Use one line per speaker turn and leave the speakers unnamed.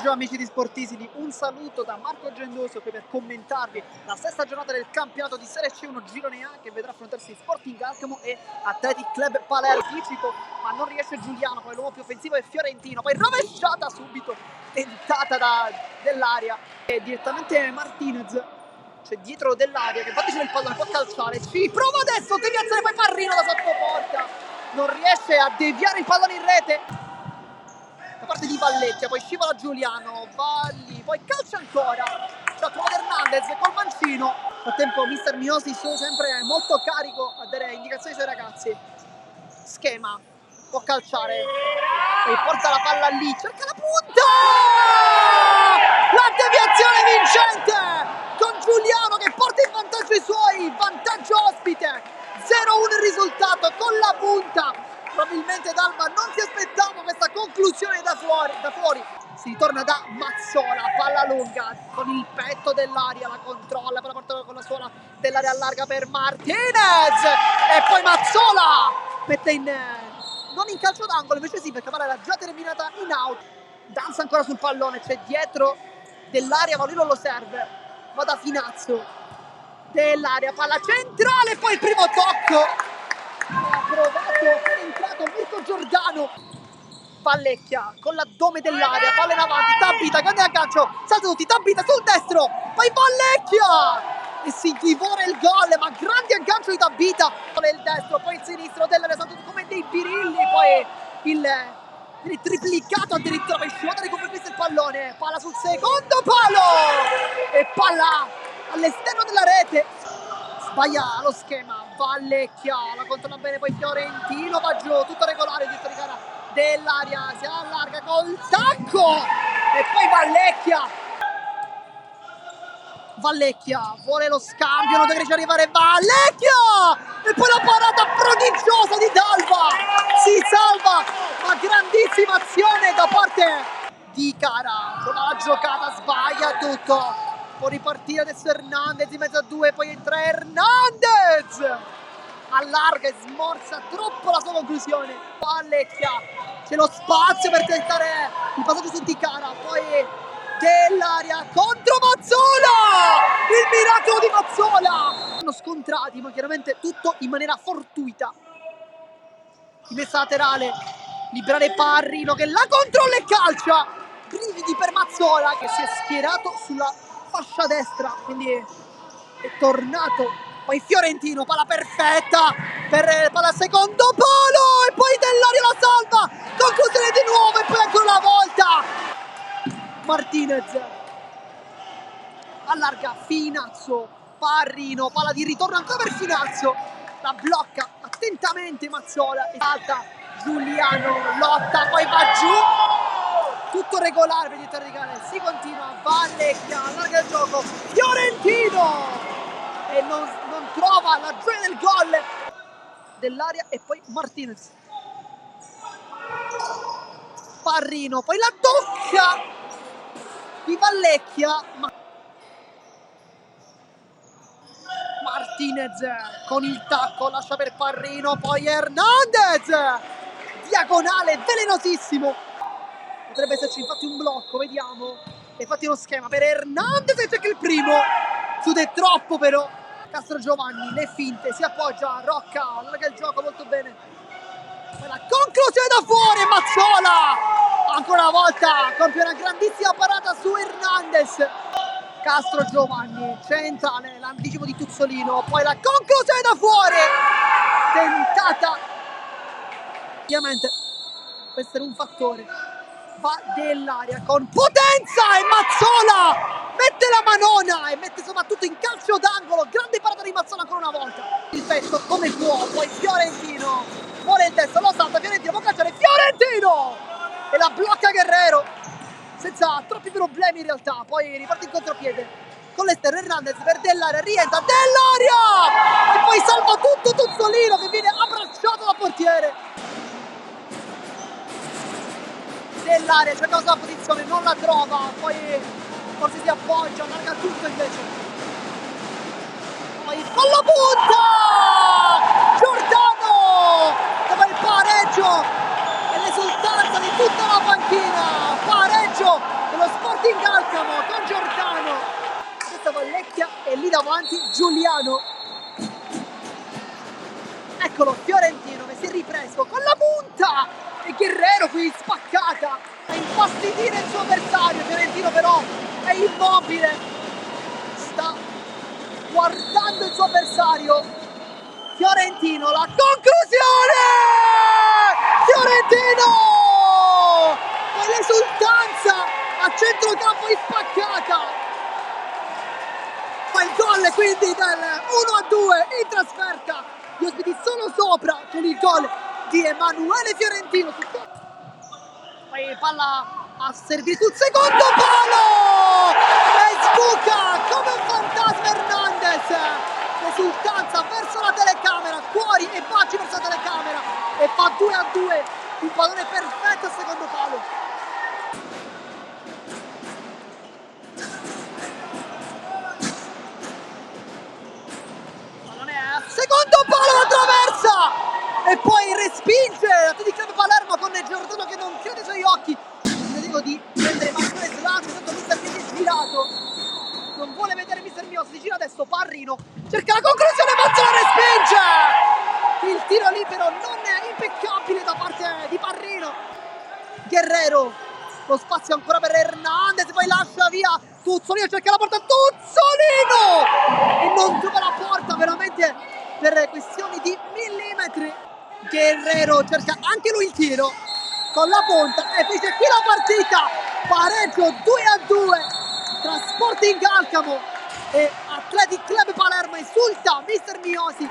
pomeriggio amici di Sportisili, un saluto da Marco Gendoso qui per commentarvi la sesta giornata del campionato di Serie C1 Girone A che vedrà affrontarsi Sporting Alcamo e Athletic Club Palermo. Fisico, ma non riesce Giuliano, poi l'uomo più offensivo è Fiorentino, poi rovesciata subito, tentata dell'aria e direttamente Martinez, cioè dietro dell'aria che infatti c'è il pallone, può calciare, ci prova adesso, deviazione, poi Parrino da sottoporta, non riesce a deviare il pallone in rete da parte di Vallecchia, poi scivola Giuliano, Valli, poi calcia ancora, la trova Hernandez col mancino. Nel frattempo mister Miosis sempre molto carico a dare indicazioni ai suoi ragazzi. Schema, può calciare, poi porta la palla lì, cerca la punta! La deviazione vincente con Giuliano che porta in vantaggio i suoi, vantaggio ospite, 0-1 il risultato con la punta. Probabilmente D'Alba non si aspettava questa conclusione da fuori. Si ritorna da Mazzola, palla lunga con il petto dell'aria, la controlla, poi la porta con la suola dell'aria allarga per Martinez e poi Mazzola mette non in calcio d'angolo, invece sì, perché la palla era già terminata in out. Danza ancora sul pallone, c'è dietro dell'aria, ma lui non lo serve, va da Finazzo dell'aria, palla centrale, poi il primo tocco ha provato, è entrato Mirko Giordano. Vallecchia con l'addome dell'aria, palla in avanti, Tabita, grande aggancio, salta tutti, Tabita sul destro, poi Vallecchia e si divora il gol, ma grande aggancio di Tabita, il destro, poi il sinistro dell'aria, salta tutti come dei birilli, poi il triplicato addirittura, poi scivola, riconquista il pallone, palla sul secondo palo e palla all'esterno della rete. Sbaglia lo schema, Vallecchia, la controlla bene, poi Fiorentino va giù, tutto regolare, dietro di gara dell'aria, si allarga col tacco e poi Vallecchia vuole lo scambio, non deve arrivare Vallecchia e poi la parata prodigiosa di D'Alba, si salva, ma grandissima azione da parte di Cara, con la giocata sbaglia tutto. Può ripartire adesso Hernandez in mezzo a due, poi entra Hernandez, allarga e smorza troppo la sua conclusione. Vallecchia, c'è lo spazio per tentare il passaggio su Ticara, poi dell'aria contro Mazzola, il miracolo di Mazzola. Sono scontrati, ma chiaramente tutto in maniera fortuita. Rimessa laterale, liberare Parrino che la controlla e calcia. Brividi per Mazzola che si è schierato sulla fascia destra, quindi è tornato. Poi Fiorentino, palla perfetta per palla secondo palo e poi dell'aria la salva, conclusione di nuovo e poi ancora una volta Martinez allarga Finazzo, Parrino, palla di ritorno ancora per Finazzo, la blocca attentamente Mazzola e salta Giuliano, lotta, poi va giù, tutto regolare per il radicale, si continua, Vallecchia, allarga il gioco, Fiorentino e non trova la gioia del gol dell'aria e poi Martinez, Parrino, poi la tocca di Vallecchia, Martinez con il tacco lascia per Parrino, poi Hernandez, diagonale velenosissimo, potrebbe esserci infatti un blocco, vediamo, infatti uno schema per Hernandez e c'è che il primo chiude troppo però Castro Giovanni, le finte, si appoggia Rocca, allarga il gioco molto bene, poi la conclusione da fuori, Mazzola ancora una volta compie una grandissima parata su Hernandez. Castro Giovanni, centrale, l'anticipo di Tuzzolino, poi la conclusione da fuori, tentata, ovviamente può essere un fattore, va dell'aria con potenza e Mazzola mette la manona e mette soprattutto in calcio d'angolo, grande parata di Mazzola ancora una volta, il petto come può, poi Fiorentino vuole il destro, lo salta, Fiorentino può calciare, Fiorentino e la blocca Guerrero senza troppi problemi in realtà, poi riparte in contropiede con l'esterno Hernandez per dell'aria, rientra dell'aria e poi salva tutto Tuzzolino che viene abbracciato dal portiere dell'aria, cerca la posizione, non la trova, poi forse si appoggia, allarga tutto invece, poi con la punta Giordano dove il pareggio e l'esultanza di tutta la panchina, pareggio dello Sporting e lì davanti Giuliano. Eccolo Fiorentino che si è ripreso con la punta e Guerrero qui spaccata a infastidire il suo avversario. Fiorentino però è immobile, sta guardando il suo avversario. Fiorentino, la conclusione! Fiorentino con l'esultanza a centrocampo in spaccata, fa il gol quindi del 1-2 in trasferta. Gli ospiti sono sopra con il gol di Emanuele Fiorentino. Poi palla a servire sul secondo palo e sbuca come un fantasma Hernandez. L'esultanza verso la telecamera, fuori e baci verso la telecamera e fa 2-2, un pallone perfetto al secondo palo. Secondo palo la traversa e poi respinge l'Athletic Club Palermo con Giordano che non chiude i suoi occhi. Tentativo di prendere Matteo Slancio, tanto Mister Miosi è girato, non vuole vedere Mister Miosi, si gira adesso Parrino, cerca la conclusione, Mazzola respinge. Il tiro libero non è impeccabile da parte di Parrino. Guerrero, lo spazio ancora per Hernandez, poi lascia via Tuzzolino, cerca la porta, Tuzzolino e non trova la porta, veramente per questioni di millimetri. Guerrero cerca anche lui il tiro con la punta e finisce qui la partita, pareggio 2-2 tra Sporting Alcamo e Athletic Club Palermo. Esulta Mister Miosi.